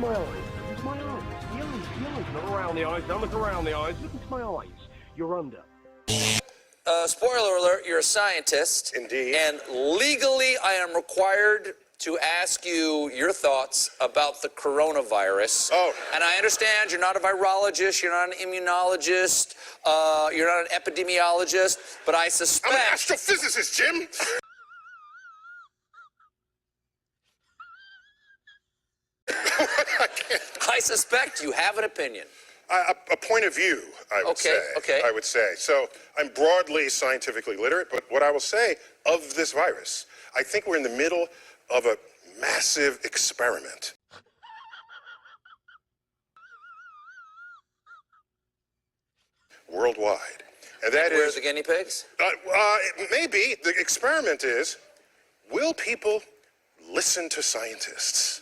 into my eyes. Look into my eyes. The eyes. Not around the eyes. Don't look around the eyes. Look into my eyes. You're under. Spoiler alert, you're a scientist. Indeed. And legally, I am required to ask you your thoughts about the coronavirus. Oh. And I understand you're not a virologist, you're not an immunologist, you're not an epidemiologist, but I suspect... I'm an astrophysicist, Jim! I suspect you have an opinion. A point of view, I would say. Okay. I would say. So I'm broadly scientifically literate, but what I will say of this virus, I think we're in the middle of a massive experiment. Worldwide. And that Where's the guinea pigs? Maybe the experiment is, will people listen to scientists?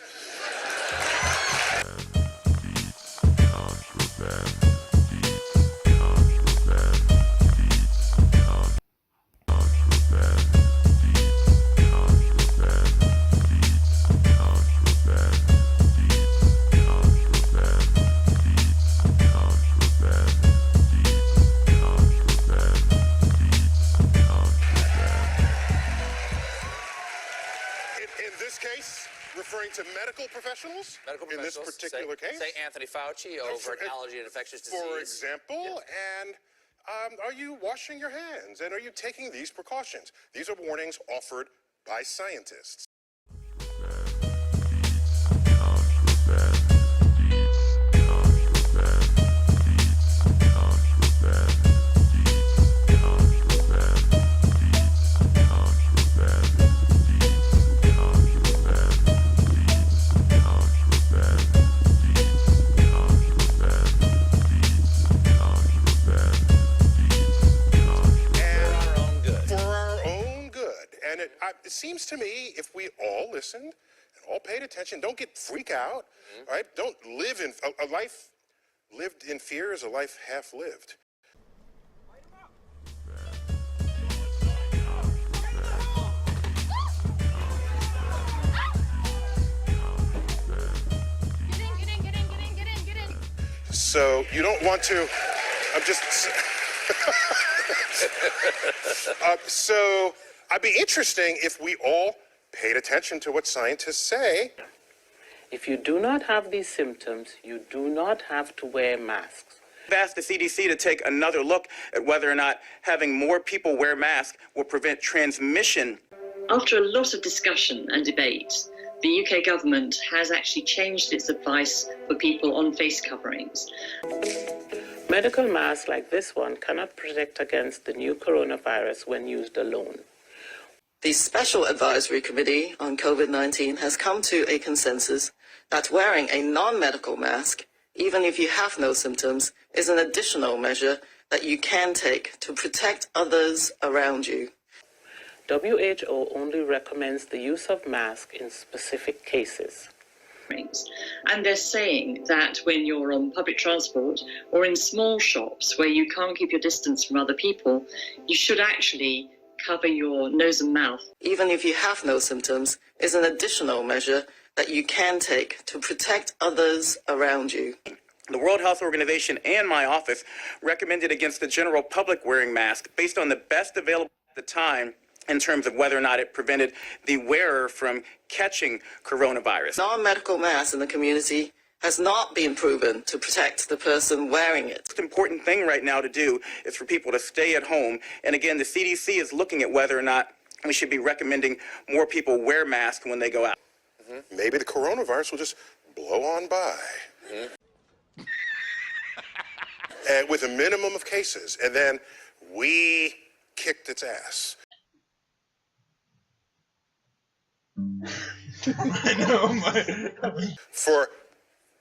Referring to medical professionals? In this particular case? Say Anthony Fauci over an allergy and infectious disease. For example, and are you washing your hands? And are you taking these precautions? These are warnings offered by scientists. It seems to me if we all listened and all paid attention, don't freak out, right? Don't live in a life lived in fear is a life half lived. Get in. So you don't want to. I'm just. So I'd be interesting if we all paid attention to what scientists say. If you do not have these symptoms, you do not have to wear masks. I've asked the CDC to take another look at whether or not having more people wear masks will prevent transmission. After a lot of discussion and debate, the UK government has actually changed its advice for people on face coverings. Medical masks like this one cannot protect against the new coronavirus when used alone. The Special Advisory Committee on COVID-19 has come to a consensus that wearing a non-medical mask, even if you have no symptoms, is an additional measure that you can take to protect others around you. WHO only recommends the use of masks in specific cases. And they're saying that when you're on public transport or in small shops where you can't keep your distance from other people, you should actually cover your nose and mouth. Even if you have no symptoms, is an additional measure that you can take to protect others around you. The World Health Organization and my office recommended against the general public wearing masks based on the best available at the time in terms of whether or not it prevented the wearer from catching coronavirus. Non-medical mask in the community has not been proven to protect the person wearing it. The most important thing right now to do is for people to stay at home. And again, the CDC is looking at whether or not we should be recommending more people wear masks when they go out. Maybe the coronavirus will just blow on by. And with a minimum of cases, and then we kicked its ass. For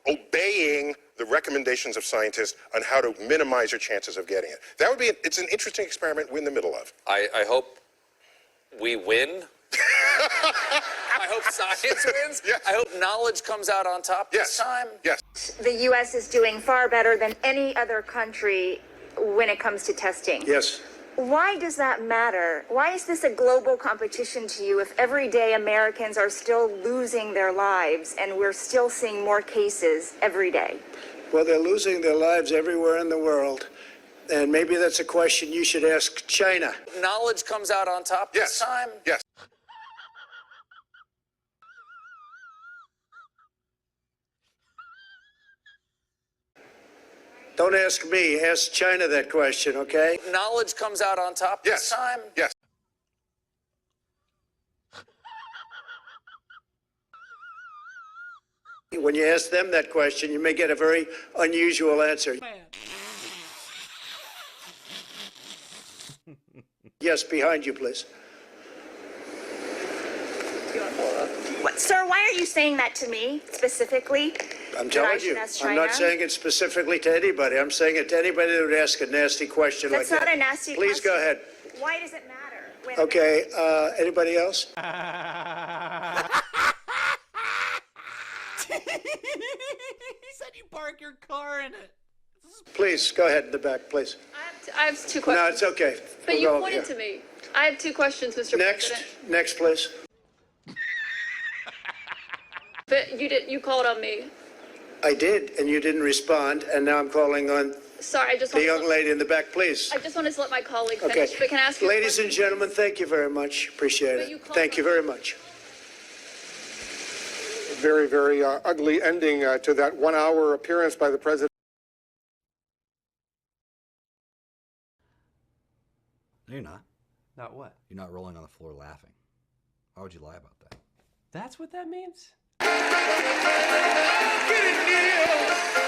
obeying the recommendations of scientists on how to minimize your chances of getting it. That would be, it's an interesting experiment we're in the middle of. I hope we win. I hope science wins. Yes. I hope knowledge comes out on top this time. Yes. The U.S. is doing far better than any other country when it comes to testing. Yes. Why does that matter? Why is this a global competition to you if every day Americans are still losing their lives and we're still seeing more cases every day? Well, they're losing their lives everywhere in the world. And maybe that's a question you should ask China. Knowledge comes out on top this time? Yes. Don't ask me, ask China that question, okay? Knowledge comes out on top this time? Yes. When you ask them that question, you may get a very unusual answer. Yes, behind you, please. What, sir, why are you saying that to me specifically? I'm telling you, I'm not saying it specifically to anybody. I'm saying it to anybody that would ask a nasty question like that. That's not a nasty question. Please go ahead. Why does it matter? Okay, anybody else? He said you park your car in it. Please, go ahead in the back, please. I have two questions. No, it's okay. But you pointed to me. I have two questions, Mr. President. Next, please. But you called on me. I did, and you didn't respond, and now I'm calling on Sorry, I just the want young lady in the back, please. I just wanted to let my colleague Okay. finish. But can I ask you a Ladies and question? gentlemen, thank you very much. Appreciate But you it. called Thank you on very me. much. Very, very ugly ending to that 1 hour appearance by the president. No, you're not. Not what? You're not rolling on the floor laughing. Why would you lie about that? That's what that means? Get it, Neil!